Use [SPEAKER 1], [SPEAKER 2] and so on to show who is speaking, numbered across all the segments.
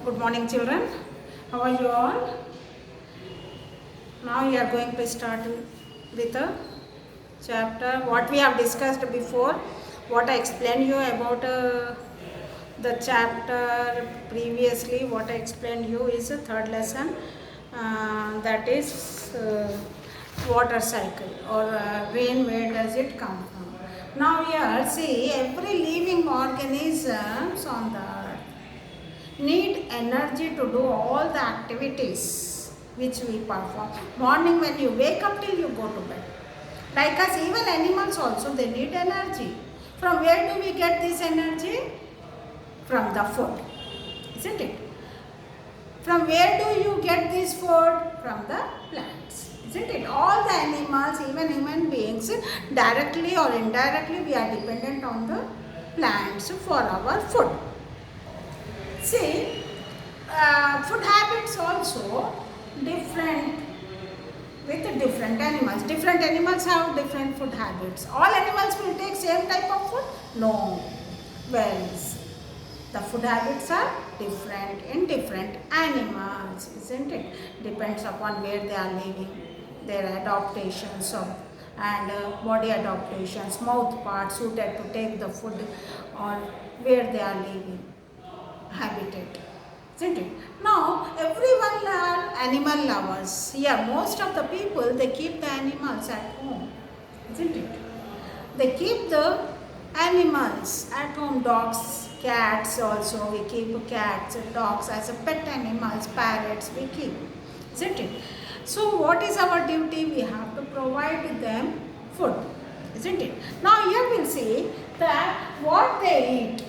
[SPEAKER 1] Good morning, children. How are you all? Now we are going to start with a chapter. What we have discussed before, what I explained you about the chapter previously, what I explained you is the third lesson. That is water cycle or rain. Where does it come from? Now here, see, every living organisms on the earth need energy to do all the activities which we perform. Morning when you wake up till you go to bed. Like us, even animals also, they need energy. From where do we get this energy? From the food, isn't it? From where do you get this food? From the plants, isn't it? All the animals, even human beings, directly or indirectly, we are dependent on the plants for our food. See, food habits also different with different animals. Different animals have different food habits. All animals will take same type of food? No. Well, the food habits are different in different animals, isn't it? Depends upon where they are living, their adaptations of and body adaptations, mouth parts suited to take the food or where they are living. Habitat, isn't it? Now everyone are animal lovers. Yeah, most of the people, they keep the animals at home, isn't it? They keep the animals at home. Dogs, cats also, we keep cats and dogs as a pet animals. Parrots we keep, isn't it? So what is our duty? We have to provide them food, isn't it? Now here we'll see that what they eat,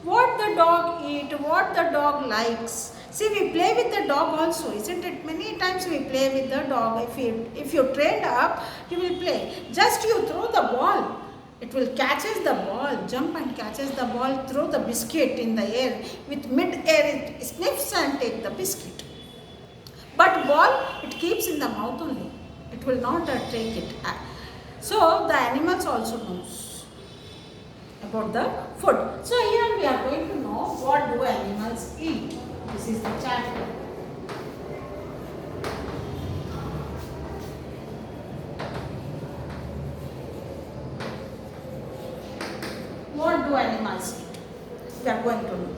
[SPEAKER 1] what the dog eat, what the dog likes. See, we play with the dog also, isn't it? Many times we play with the dog. If you train up, you will play. Just you throw the ball, it will catches the ball, jump and catches the ball, throw the biscuit in the air. With mid-air, it sniffs and take the biscuit. But ball, it keeps in the mouth only. It will not take it. So the animals also knows about the food. So here we are going to know what do animals eat. This is the chapter. What do animals eat? We are going to know.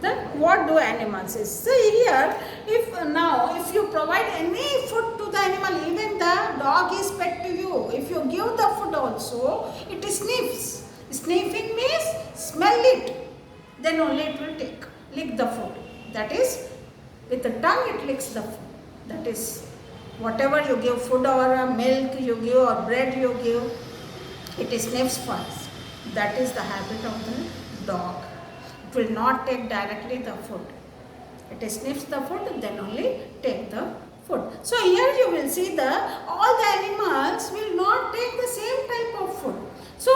[SPEAKER 1] Then what do animals eat? So here, if you provide any food to the animal, even the dog is pet to you. If you give the food also, it sniffs. Sniffing means smell it, then only it will lick the food. That is, with the tongue it licks the food. That is, whatever you give, food or milk you give or bread you give, it sniffs first. That is the habit of the dog. It will not take directly the food. It sniffs the food, then only take the food. So here you will see all the animals will not take the same type of food. So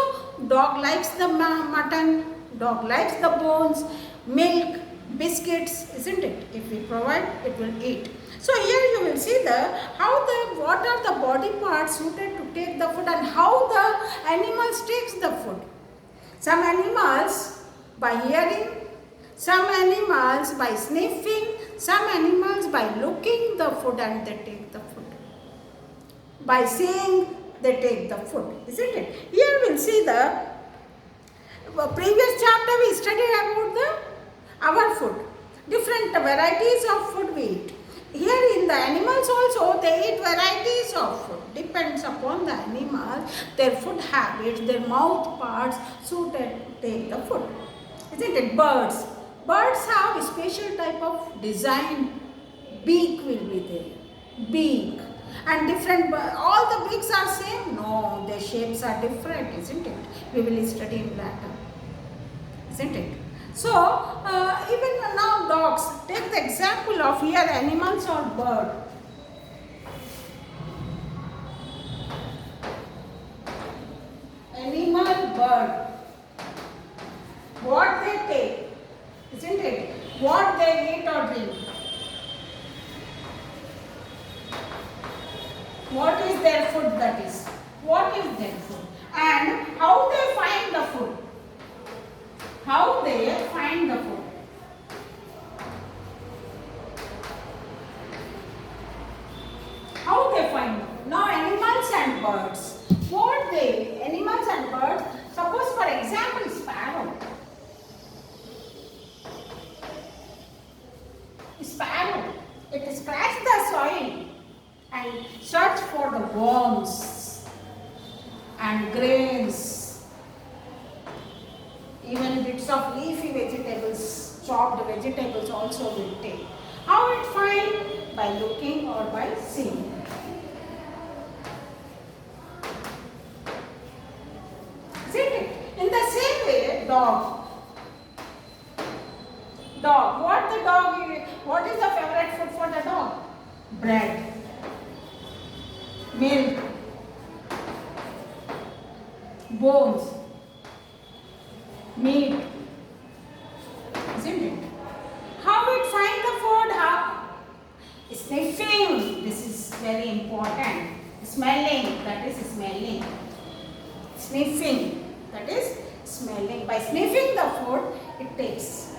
[SPEAKER 1] dog likes the mutton, dog likes the bones, milk, biscuits, isn't it? If we provide, it will eat. So here you will see what are the body parts suited to take the food and how the animals takes the food. Some animals by hearing, some animals by sniffing, some animals by looking the food and they take the food. By seeing, they take the food, isn't it? Here we'll see the previous chapter we studied about our food. Different varieties of food we eat. Here in the animals also, they eat varieties of food. Depends upon the animal, their food habits, their mouth parts suited to take the food. Isn't it? Birds. Birds have a special type of design. Beak will be there. Beak. And different, all the beaks are same? No, their shapes are different, isn't it? We will study in later, isn't it? So, even now dogs, take the example of here animals or bird. Animal, bird. What they take, isn't it? What they eat or drink. What is their food, that is? What is their food? And how they find the food? How they find the food? birds. What they, animals and birds, suppose for example sparrow. Sparrow, it scratch the soil and search for the worms and grains, even bits of leafy vegetables, chopped vegetables also will take. How it find? By looking or by seeing. Isn't it? In the same way, dog. Dog. What is the favorite food for the dog? Bread, milk, bones, meat. Isn't it? How it find the food? How? Sniffing. This is very important. Smelling. That is smelling. Sniffing. That is smelling. By sniffing the food, it takes.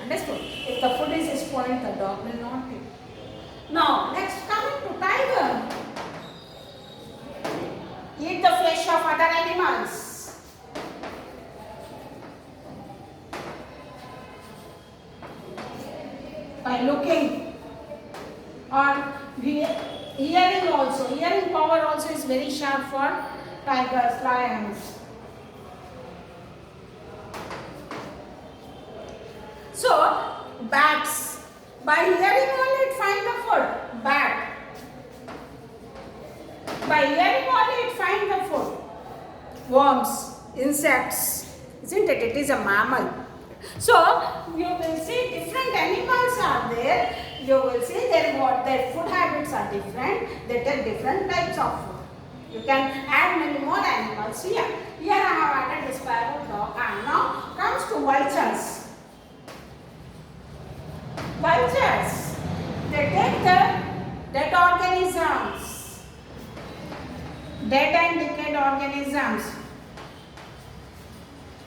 [SPEAKER 1] Understood? If the food is spoiled, the dog will not take. Now, next coming to tiger. Eat the flesh of other animals. By looking or hearing also. Hearing power also is very sharp for tigers, lions. So, bats. By hearing only it find the food. Bat. By hearing only it find the food. Worms, insects. Isn't it? It is a mammal. So, you will see different animals are there. You will see their food habits are different. They take different types of food. You can add many more animals here. Here I have added the sparrow, dog, and now comes to vultures. Vultures, they take the dead organisms, dead and decayed organisms,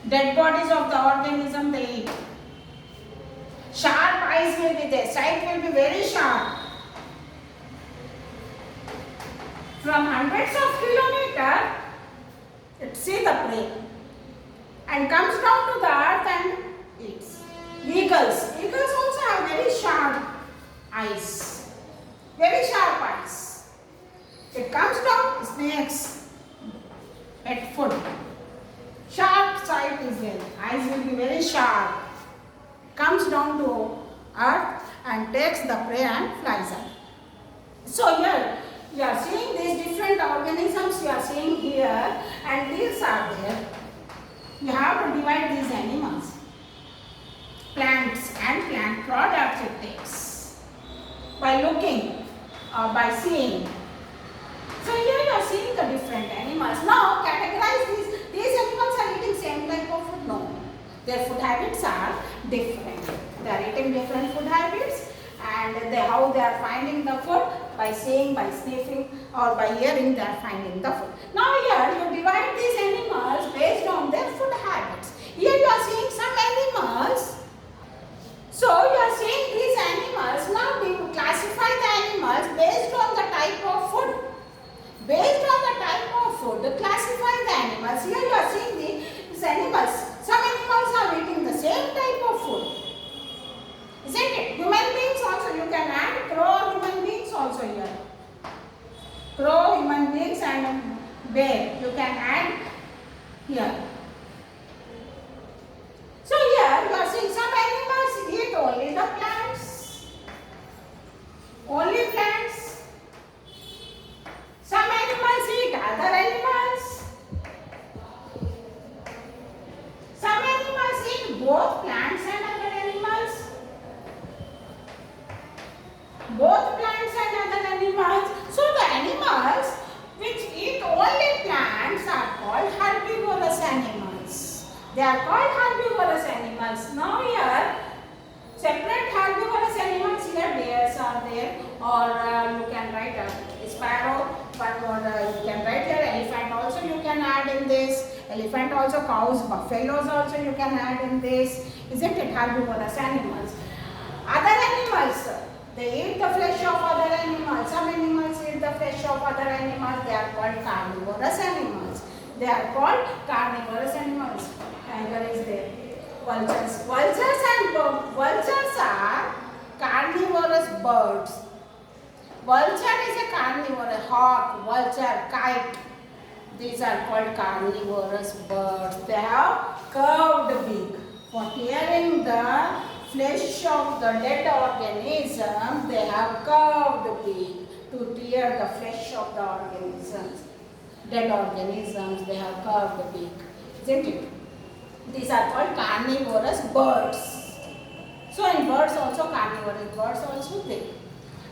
[SPEAKER 1] dead bodies of the organism they eat. Sharp eyes will be there, sight will be very sharp. From hundreds of kilometers, it sees the prey and comes down to the earth and eats. Eagles also have very sharp eyes, very sharp eyes. It comes down, snakes, pet food. Sharp sight is there, eyes will be very sharp. Comes down to earth and takes the prey and flies up. So here you are seeing these different organisms you are seeing here, and these are there. You have to divide these animals. Plants and plant products it takes. By looking or by seeing. So here you are seeing the different animals. Now categorize these. These animals are eating same type of food? No. Their food habits are different. They are eating different food habits, and how they are finding the food? By seeing, by sniffing, or by hearing they are finding the food. Now here you divide these animals based on their food habits. Here you are seeing some animals. So you are seeing these animals. Now you classify the animals based on the type of food. Based on the type of food, classify the animals. Here you are seeing these animals. Some animals are eating the same type of food. Isn't it? Human beings also, you can add crow, human beings also here. Crow, human beings and bear, you can add here. So here you are seeing some animals eat only the plants. Only plants. Some animals eat other animals. Some animals eat both plants and other animals. Both plants and other animals. So the animals which eat only plants are called herbivorous animals. They are called herbivorous animals. Now here separate herbivorous animals here, bears are there, or you can write a sparrow, one more you can write here, elephant also you can add in this, elephant also, cows, buffaloes also you can add in this, isn't it? Herbivorous animals. Other animals, They eat the flesh of other animals. Some animals eat the flesh of other animals. They are called carnivorous animals. They are called carnivorous animals. Tiger is there. Vultures. Vultures are carnivorous birds. Vulture is a carnivore, a hawk, vulture, kite. These are called carnivorous birds. They have curved beak. For tearing the flesh of the dead organism, they have curved beak. To tear the flesh of the organisms, dead organisms, they have curved beak. Isn't it? These are called carnivorous birds. So in birds also carnivorous birds also there.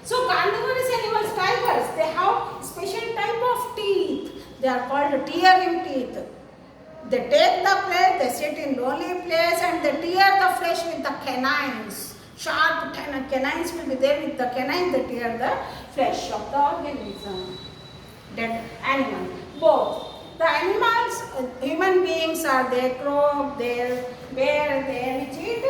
[SPEAKER 1] So carnivorous animals, tigers, they have special type of teeth. They are called tearing teeth. They take the prey, they sit in lonely place and they tear the flesh with the canines. Sharp canines will be there with the canines, they tear the flesh of the organism. Dead animal. Both. The animals, human beings are there, crow, there, bear, there, which eat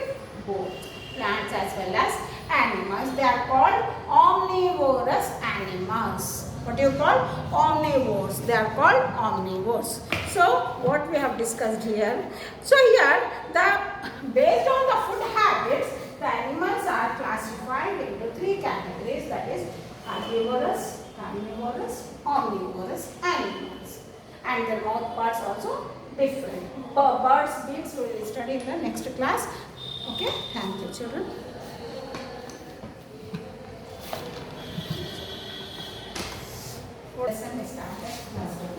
[SPEAKER 1] both. Plants as well as animals. They are called omnivorous animals. What do you call? Omnivores. They are called omnivores. So, what we have discussed here. So, here, based on the food habits, the animals are classified into three categories. That is, herbivorous, carnivorous, omnivorous animals. And their mouth parts also different. Birds, beaks we will study in the next class. Okay, thank you children. Lesson is started.